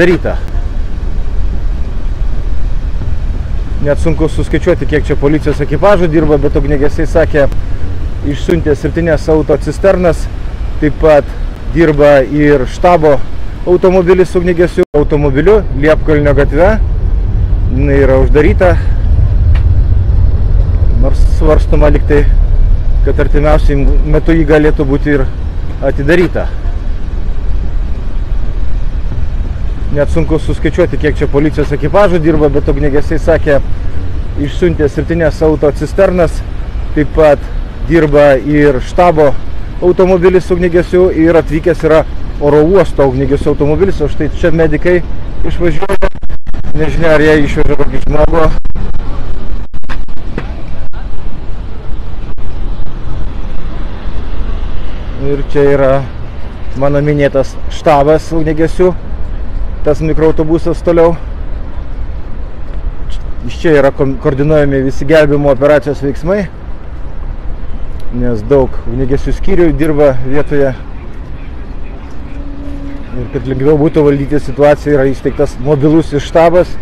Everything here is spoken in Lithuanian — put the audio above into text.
Daryta. Net sunku suskaičiuoti, kiek čia policijos ekipažų dirba, bet ugniagesiai sakė, išsiuntė 7 autocisternas, taip pat dirba ir štabo automobilis ugniagesių automobiliu Liepkalnio gatve. Jinai yra uždaryta, nors svarstoma liktai, kad artimiausiai metu jį galėtų būti ir atidaryta. Net sunku suskaičiuoti, kiek čia policijos ekipažų dirba, bet ugniagesiai sakė, išsiuntė 7 autocisternas, taip pat dirba ir štabo automobilis ugniagesių ir atvykęs yra oro uosto ugniagesių automobilis, o štai čia medikai išvažiuoja, nežinia, ar jie išveža kokį žmogų. Ir čia yra mano minėtas štabas ugniagesių. Tas mikroautobusas toliau. Iš čia yra koordinuojami visi gelbėjimo operacijos veiksmai, nes daug ugniagesių skyrių dirba vietoje. Ir kad lengviau būtų valdyti situaciją, yra įsteigtas mobilusis štabas.